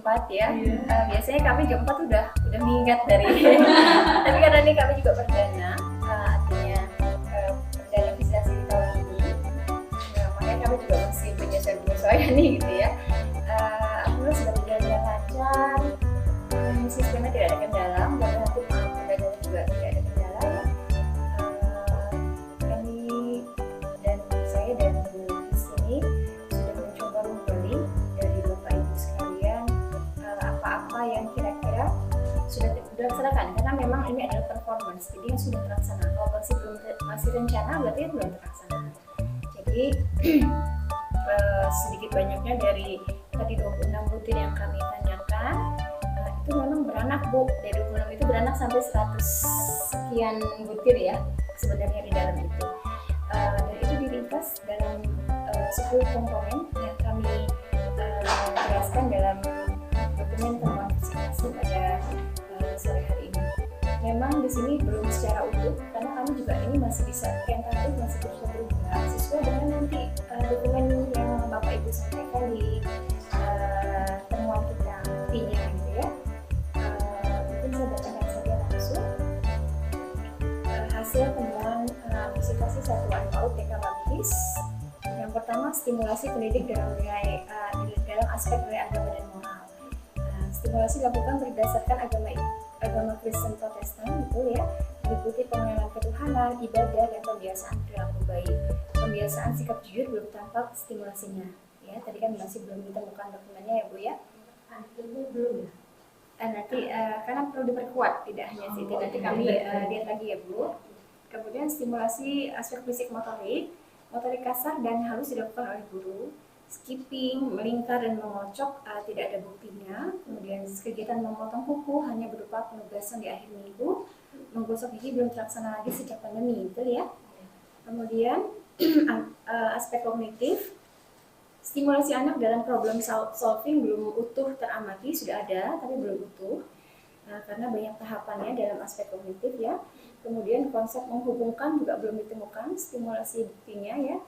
Jumat ya. Biasanya kami Jumat udah minggat dari tapi karena ini kami juga perdana, artinya perdana visitasi di tahun ini, makanya kami juga masih menyesuaikan nih gitu ya. Alhamdulillah sudah berjalan lancar, sistemnya tidak ada kendala, mudah-mudahan nanti perdana juga tidak ada kendala ya. Kami dan saya dan Bu di sini sudah mencoba menggali dari Bapak Ibu sekalian apa-apa yang kira-kira sudah dilaksanakan, karena memang ini adalah performance, jadi yang sudah terlaksana. Kalau masih rencana berarti belum terlaksana. Jadi sedikit banyaknya dari tadi 26 butir yang kami tanyakan itu memang beranak Bu, dari 26 itu beranak sampai 100 sekian butir ya sebenarnya di dalam itu, dan itu diringkas dalam 10 komponen yang kami jelaskan dalam dokumen temuan visitasi pada sore hari ini. Memang di sini belum secara utuh karena kami juga ini masih bisa tentatif, masih bisa berubah sesuai dengan nanti dokumen yang Bapak Ibu sampaikan di temuan kita nantinya gitu ya. Mungkin saya bacakan saja langsung hasil temuan visitasi satuan PAUD TK Baptis. Yang pertama, stimulasi pendidik dalam aspek nilai agama dan moral. Stimulasi dilakukan berdasarkan agama Kristen Protestan, betul ya, meliputi pengenalan ketuhanan, ibadah, dan pembiasaan perilaku baik. Pembiasaan sikap jujur belum tampak stimulasinya, ya. Tadi kan masih belum ditemukan dokumennya ya Bu ya. Ini belum ya. Nanti karena perlu diperkuat, tidak hanya itu. Nanti kami lihat lagi ya Bu. Kemudian stimulasi aspek fisik motorik kasar dan halus dilakukan oleh guru. Skipping, melingkar dan mengocok tidak ada buktinya. Kemudian kegiatan memotong kuku hanya berupa penugasan di akhir minggu. Menggosok gigi belum terlaksana lagi sejak pandemi, betul ya. Kemudian aspek kognitif, stimulasi anak dalam problem solving belum utuh teramati, sudah ada tapi belum utuh. Karena banyak tahapannya dalam aspek kognitif ya. Kemudian konsep menghubungkan juga belum ditemukan, stimulasi buktinya ya.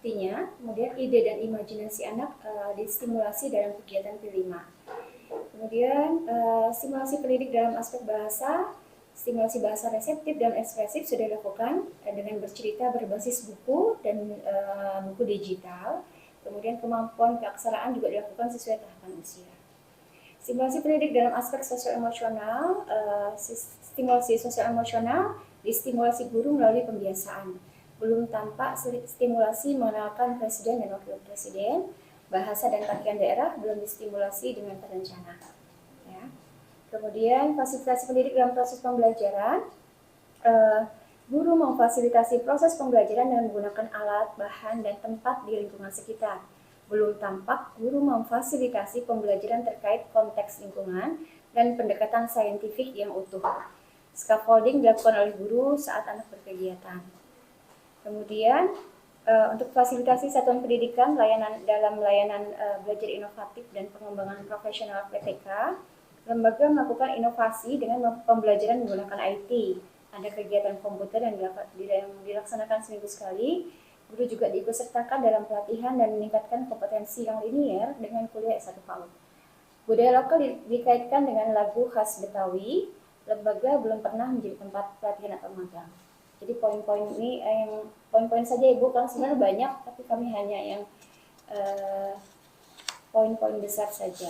Kemudian ide dan imajinasi anak distimulasi dalam kegiatan P5. Kemudian stimulasi pendidik dalam aspek bahasa, stimulasi bahasa reseptif dan ekspresif sudah dilakukan dengan bercerita berbasis buku dan buku digital. Kemudian kemampuan keaksaraan juga dilakukan sesuai tahapan usia. Stimulasi pendidik dalam aspek sosial emosional, stimulasi sosial emosional distimulasi guru melalui pembiasaan. Belum tampak stimulasi mengenalkan presiden dan wakil presiden, bahasa dan pakaian daerah belum distimulasi dengan terencana. Ya. Kemudian fasilitasi pendidik dalam proses pembelajaran, guru memfasilitasi proses pembelajaran dengan menggunakan alat, bahan, dan tempat di lingkungan sekitar. Belum tampak guru memfasilitasi pembelajaran terkait konteks lingkungan dan pendekatan saintifik yang utuh. Scaffolding dilakukan oleh guru saat anak berkegiatan. Kemudian untuk fasilitasi satuan pendidikan dalam layanan belajar inovatif dan pengembangan profesional PTK, lembaga melakukan inovasi dengan pembelajaran menggunakan IT. Ada kegiatan komputer yang dilaksanakan seminggu sekali. Guru juga diikutsertakan dalam pelatihan dan meningkatkan kompetensi yang linier dengan kuliah S1 PAUD. Budaya lokal dikaitkan dengan lagu khas Betawi. Lembaga belum pernah menjadi tempat pelatihan atau magang. Jadi poin-poin ini yang poin-poin saja Ibu, kan sebenarnya banyak, tapi kami hanya yang poin-poin besar saja.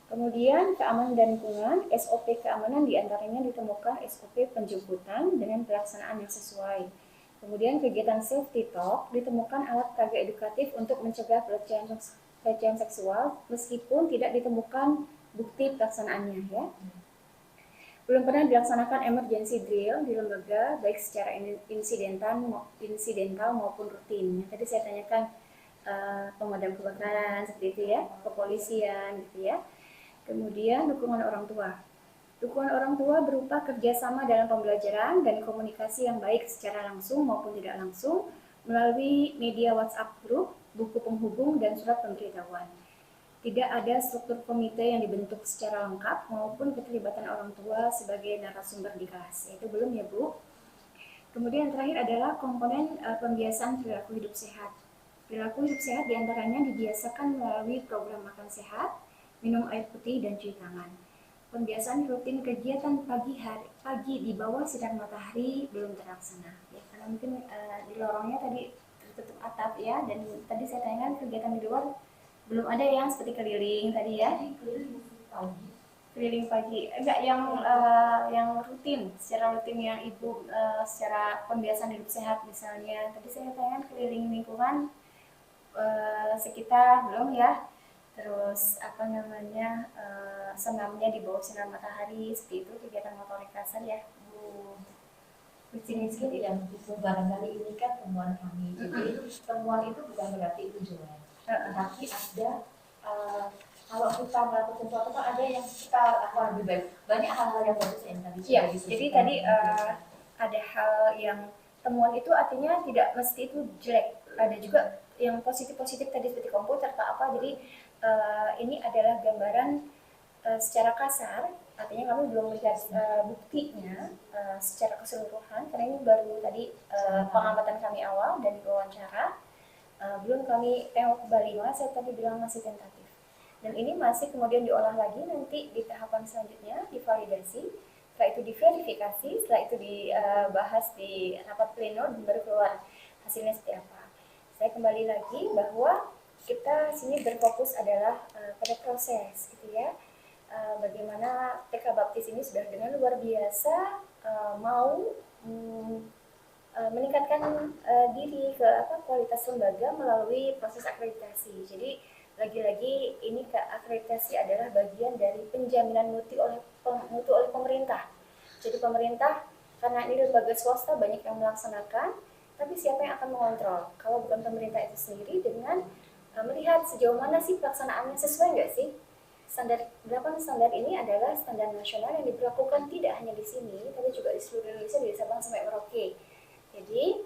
Kemudian keamanan dan lingkungan, SOP keamanan diantaranya ditemukan SOP penjemputan dengan pelaksanaan yang sesuai. Kemudian kegiatan safety talk, ditemukan alat peraga edukatif untuk mencegah pelecehan seksual meskipun tidak ditemukan bukti pelaksanaannya ya. Belum pernah dilaksanakan emergency drill di lembaga baik secara insidental maupun rutin. Tadi saya tanyakan pemadam kebakaran seperti itu ya, kepolisian gitu ya. Kemudian dukungan orang tua. Dukungan orang tua berupa kerjasama dalam pembelajaran dan komunikasi yang baik secara langsung maupun tidak langsung melalui media WhatsApp group, buku penghubung, dan surat pemberitahuan. Tidak ada struktur komite yang dibentuk secara lengkap maupun keterlibatan orang tua sebagai narasumber di kelas. Itu belum ya Bu. Kemudian terakhir adalah komponen pembiasaan perilaku hidup sehat. Perilaku hidup sehat diantaranya dibiasakan melalui program makan sehat, minum air putih dan cuci tangan. Pembiasaan rutin kegiatan pagi di bawah sinar matahari belum terlaksana ya, karena mungkin di lorongnya tadi tertutup atap ya, dan tadi saya tanyakan kegiatan di luar belum ada yang seperti keliling tadi ya. Keliling pagi enggak yang rutin, secara rutin yang ibu secara pembiasaan hidup sehat misalnya. Tadi saya tanyakan keliling lingkungan sekitar belum ya. Terus senamnya di bawah sinar matahari seperti itu, kegiatan motorik kasar ya Bu jenis gitu yang itu barangkali ini kan temuan kami. Jadi temuan itu bukan berarti itu jelek, tapi ada kalau kita melakukan sesuatu kan ada yang kita lakukan lebih baik. Banyak hal-hal yang bagus yang tadi sudah disebutkan. Jadi tadi ada hal yang temuan itu artinya tidak mesti itu jelek. Ada juga yang positif-positif tadi seperti komputer atau apa. Jadi ini adalah gambaran secara kasar. Artinya kami belum melihat buktinya secara keseluruhan, karena ini baru tadi pengamatan kami awal dan wawancara. Belum kami tengok kembali, saya tadi bilang masih tentatif. Dan ini masih kemudian diolah lagi nanti di tahapan selanjutnya, divalidasi, setelah itu diverifikasi, setelah itu dibahas di rapat pleno dan baru keluar hasilnya seperti apa. Saya kembali lagi bahwa kita sini berfokus adalah pada proses gitu ya. Bagaimana TK Baptis ini sudah dengan luar biasa mau meningkatkan diri ke kualitas lembaga melalui proses akreditasi. Jadi lagi-lagi ini akreditasi adalah bagian dari penjaminan mutu oleh pemerintah. Jadi pemerintah, karena ini lembaga swasta banyak yang melaksanakan, tapi siapa yang akan mengontrol? Kalau bukan pemerintah itu sendiri, dengan melihat sejauh mana sih pelaksanaannya, sesuai nggak sih? Standar 8 standar ini adalah standar nasional yang diberlakukan tidak hanya di sini, tapi juga di seluruh Indonesia dari Sabang sampai Merauke. Jadi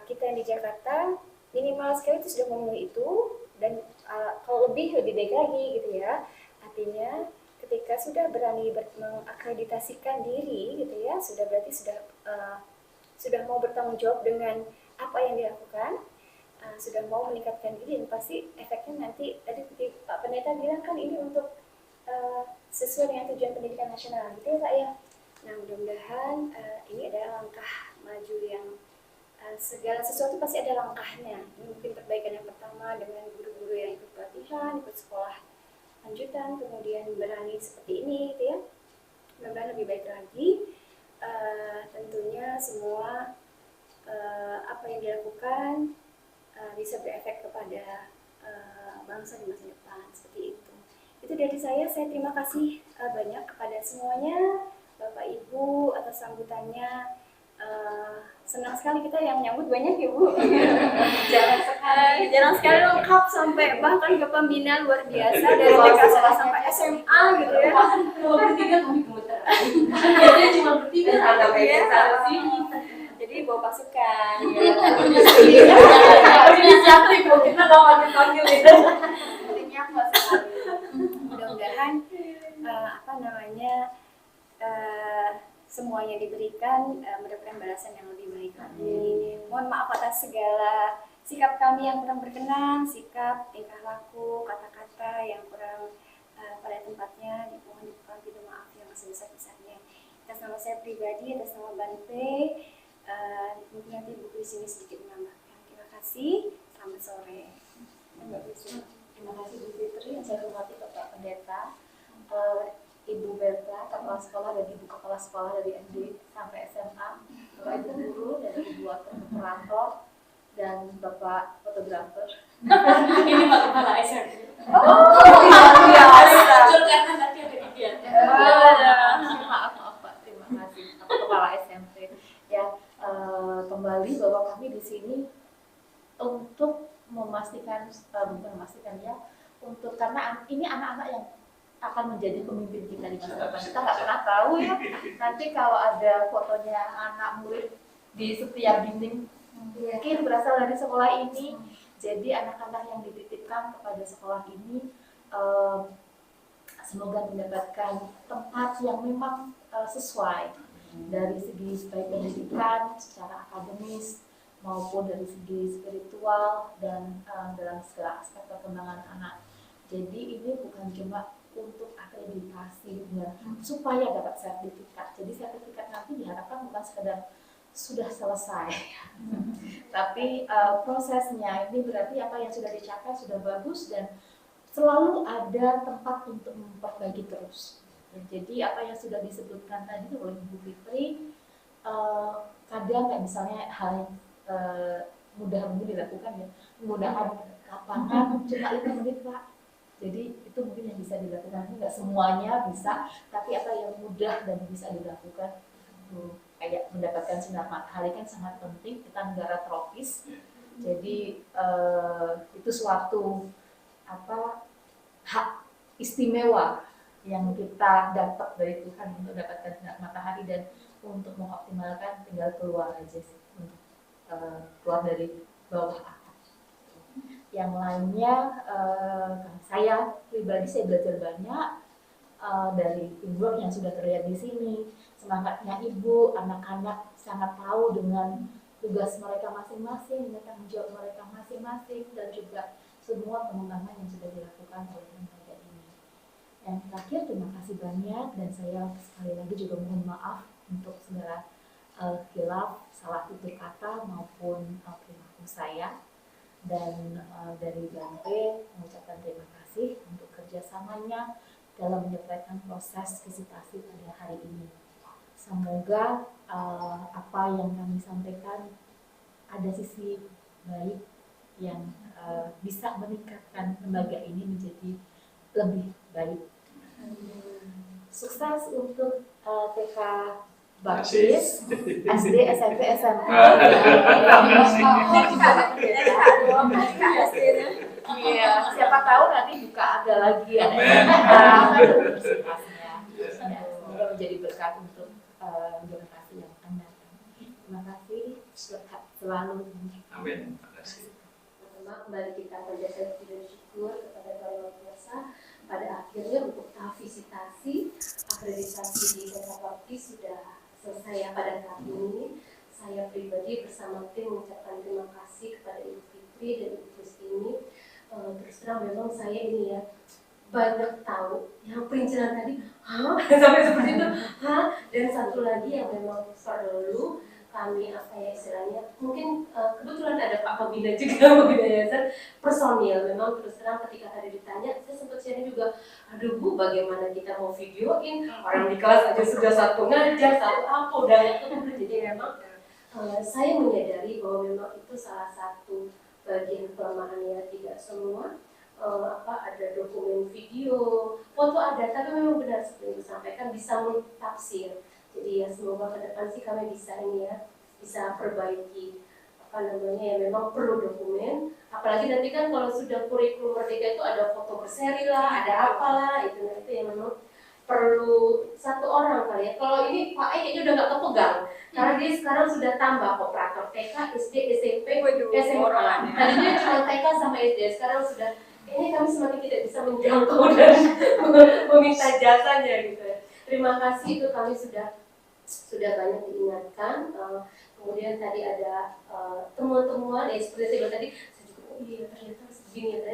kita yang di Jakarta minimal sekali itu sudah memenuhi itu, dan kalau lebih baik lagi gitu ya. Artinya ketika sudah berani mengakreditasikan diri gitu ya, sudah berarti sudah mau bertanggung jawab dengan apa yang dilakukan, sudah mau meningkatkan diri, dan pasti efeknya nanti tadi Pak Pendeta bilang kan ini untuk sesuai dengan tujuan pendidikan nasional gitu ya Pak ya. Nah mudah-mudahan ini adalah langkah maju yang segala sesuatu pasti ada langkahnya. Ini mungkin perbaikan yang pertama dengan guru-guru yang ikut pelatihan, ikut sekolah lanjutan, kemudian berani seperti ini gitu ya. Mudah-mudahan lebih baik lagi. Tentunya semua apa yang dilakukan bisa berefek kepada bangsa di masa depan, seperti itu. Itu dari saya terima kasih banyak kepada semuanya, Bapak Ibu atas sambutannya. Senang sekali kita yang nyambut banyak ya Bu. jarang sekali lengkap sampai bahkan ke pembina luar biasa dari TK sampai SMA gitu ya. Kalau bertiga kami gemeter. Jadi cuma bertiga agak beda sini. Jadi bawa pasukan. Inisiatif kita nggak panggil gitu. Artinya nggak sekali. Mudah-mudahan semuanya diberikan mendapatkan balasan yang lebih baik lagi. Mohon maaf atas segala sikap kami yang kurang berkenan, sikap, tingkah laku, kata-kata yang kurang pada tempatnya. Mohon diminta maaf yang sebesar-besarnya. Atas nama saya pribadi, atas nama Bante, mungkin nanti Bu Kris ini sedikit menambahkan. Terima kasih. Selamat sore. Terima kasih Bu Fitri, yang saya hormati Bapak Pendeta, Ibu Berta, Kepala Sekolah dan Ibu Kepala Sekolah dari SD sampai SMA, Bapak Ibu Guru dan Ibu Operator dan Bapak Fotografer. Ini Pak Kepala SMP. Oh, iya. Karena nanti ada dia. Maaf Pak, terima kasih. Pak Kepala SMP. Ya, kembali bahwa kami di sini untuk memastikan, untuk karena ini anak-anak yang akan menjadi pemimpin kita di masa depan. Kita nggak pernah tahu ya, nanti kalau ada fotonya anak murid di setiap dinding mungkin berasal dari sekolah ini. Jadi anak-anak yang dititipkan kepada sekolah ini semoga mendapatkan tempat yang memang sesuai dari segi baik pendidikan secara akademis maupun dari segi spiritual dan dalam segala aspek perkembangan anak. Jadi ini bukan cuma untuk akreditasinya supaya dapat sertifikat. Jadi sertifikat nanti diharapkan bukan sekedar sudah selesai, tapi prosesnya ini berarti apa yang sudah dicapai sudah bagus dan selalu ada tempat untuk memperbaiki terus. Jadi apa yang sudah disebutkan tadi oleh Bu Fitri, kadang kayak misalnya hal yang mudah dilakukan ya, mudahan lapangan cuma 5 menit Pak. Jadi itu mungkin yang bisa dilakukan, nggak semuanya bisa, tapi apa yang mudah dan bisa dilakukan. Kayak mendapatkan sinar matahari kan sangat penting, kita negara tropis, jadi itu suatu hak istimewa yang kita dapat dari Tuhan untuk dapatkan sinar matahari dan untuk mengoptimalkan tinggal keluar aja sih, untuk keluar dari bawah atas. Yang lainnya saya pribadi saya belajar banyak dari teamwork yang sudah terlihat di sini, semangatnya ibu, anak-anak sangat tahu dengan tugas mereka masing-masing, tanggung jawab mereka masing-masing, dan juga semua pengembangan yang sudah dilakukan oleh lembaga ini. Yang terakhir, terima kasih banyak dan saya sekali lagi juga mohon maaf untuk segala khilaf, salah tutur kata maupun perilaku saya. Dan dari Bante mengucapkan terima kasih untuk kerjasamanya dalam menyelesaikan proses visitasi pada hari ini. Semoga apa yang kami sampaikan ada sisi baik yang bisa meningkatkan lembaga ini menjadi lebih baik. Sukses untuk TK Baptis, SD, SMP, SMA. Iya, siapa tahu nanti juga ada lagi universitasnya. Semoga menjadi berkat untuk generasi yang akan datang. Terima kasih, selalu. Amin. Terima kasih. Pertama, kembali kita panjatkan puji dan syukur kepada Tuhan Yang Maha Kuasa. Pada akhirnya untuk tahap visitasi akreditasi di TK Baptis sudah selesai ya pada saat ini. Saya pribadi bersama tim mengucapkan terima kasih kepada Ibu Fitri dan Ibu Kristini. Terus terang memang saya ini ya banyak tahu yang perincian tadi, sampai seperti itu, dan satu lagi yang memang perlu kami istilahnya mungkin kebetulan ada Pak Pembina juga Pembina Yayasan personil. Memang terus terang ketika tadi ditanya, saya sempat sharing juga, aduh Bu, bagaimana kita mau videoin orang di kelas aja sudah satu ngajar, satu apa udah itu. Jadi memang saya menyadari bahwa memang itu salah satu bagian kelemahannya. Tidak semua ada dokumen video, foto ada, tapi memang benar seperti yang disampaikan bisa mentafsir. Jadi ya semoga ke depan sih kami bisa ini ya, bisa perbaiki ya memang perlu dokumen. Apalagi nanti kan kalau sudah kurikulum merdeka itu ada foto berseri lah, ada apalah itu yang memang perlu satu orang kali ya. Kalau ini Pak kayaknya udah nggak kepegang, karena dia sekarang sudah tambah operator TK, SD, SMP, SMA. Tadinya cuma TK sama SD, sekarang sudah. Ini kami semakin tidak bisa menjangkau dan meminta jasanya gitu. Terima kasih, itu kami sudah banyak diingatkan. Kemudian tadi ada temuan-temuan seperti saya bilang tadi, saya juga ternyata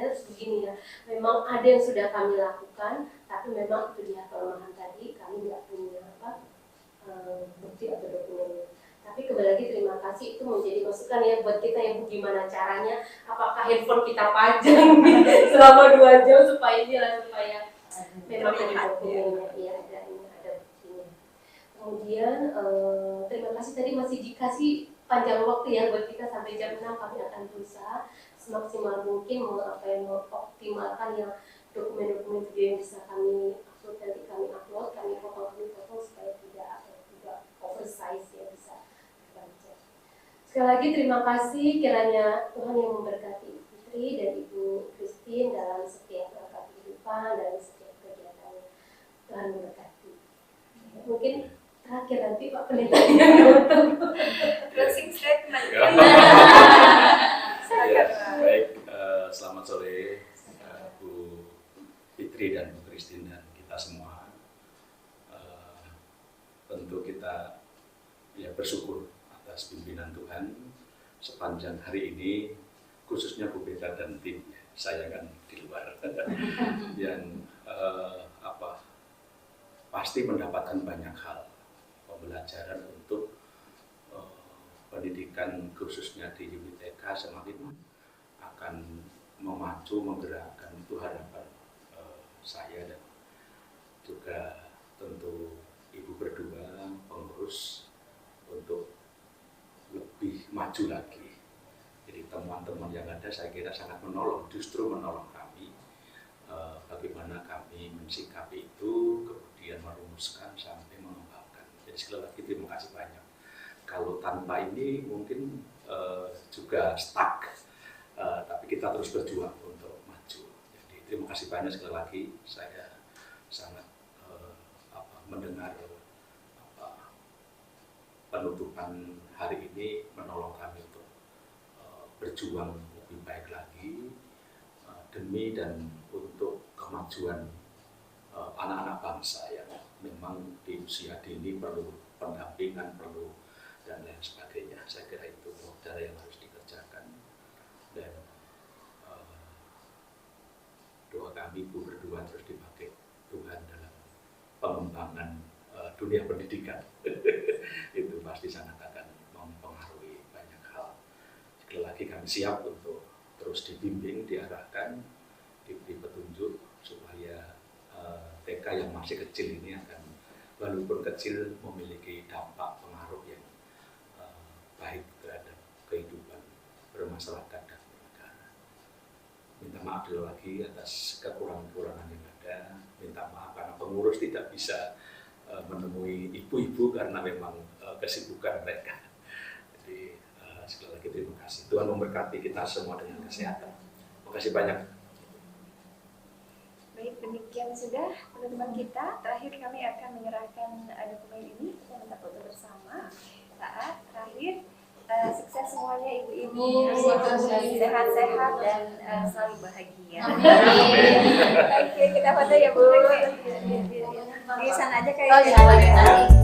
harus begini ya. Memang ada yang sudah kami lakukan, tapi memang itu dia kelemahan tadi, kami nggak punya bukti atau dokumennya. Tapi kembali lagi terima kasih, itu menjadi masukan ya buat kita ya Bu, gimana caranya, apakah handphone kita pajang selama 2 jam supaya memang ada dokumennya, ya ada buktinya. Kemudian terima kasih tadi masih dikasih panjang waktu ya buat kita sampai jam 6, kami akan berusaha semaksimal mungkin mengoptimalkan yang dokumen-dokumen video yang bisa kami upload, nanti kami potong supaya tidak oversize ya, bisa dibaca. Sekali lagi terima kasih, kiranya Tuhan yang memberkati Ibu Fitri dan Ibu Christine dalam setiap langkah kehidupan dan setiap kegiatannya. Tuhan memberkati. Mungkin terakhir nanti Pak Pendeta yang menutup closing statement. Baik, selamat sore Bu Fitri dan Bu Christine dan kita semua. Tentu kita bersyukur atas pimpinan Tuhan sepanjang hari ini, khususnya Bu Beta dan tim. Saya kan di luar yang pasti mendapatkan banyak hal pembelajaran untuk pendidikan khususnya di UITK semakin akan memacu, menggerakkan, itu harapan saya dan juga tentu ibu berdua pengurus untuk lebih maju lagi. Jadi teman-teman yang ada saya kira sangat menolong, justru menolong kami bagaimana kami mensikapi itu, kemudian merumuskan sampai mengembangkan. Jadi sekali lagi terima kasih banyak. Kalau tanpa ini mungkin juga stuck, tapi kita terus berjuang untuk maju. Jadi terima kasih banyak sekali lagi. Saya sangat mendengar penutupan hari ini menolong kami untuk berjuang lebih baik lagi demi dan untuk kemajuan anak-anak bangsa yang memang di usia dini perlu pendampingan, perlu dan lain sebagainya. Saya kira itu modal yang harus dikerjakan, dan doa kami ibu berdua terus dipakai Tuhan dalam pengembangan dunia pendidikan. Itu pasti sangat akan mempengaruhi banyak hal. Sekali lagi kami siap untuk terus dibimbing, diarahkan, diberi petunjuk supaya TK yang masih kecil ini akan walaupun kecil memiliki dampak pengaruh yang baik terhadap kehidupan bermasyarakat dan bernegara. Minta maaf dulu lagi atas kekurangan-kekurangan yang ada. Minta maaf karena pengurus tidak bisa menemui ibu-ibu karena memang kesibukan mereka. Jadi sekali lagi terima kasih. Tuhan memberkati kita semua dengan kesehatan. Terima kasih banyak. Baik, demikian sudah penutupan kita. Terakhir kami akan menyerahkan dokumen ini. Kita minta foto bersama. Saat terakhir, sukses semuanya ibu-ibu, sehat-sehat dan selalu bahagia. Oke, kita foto ya Bu. Di sana aja kayak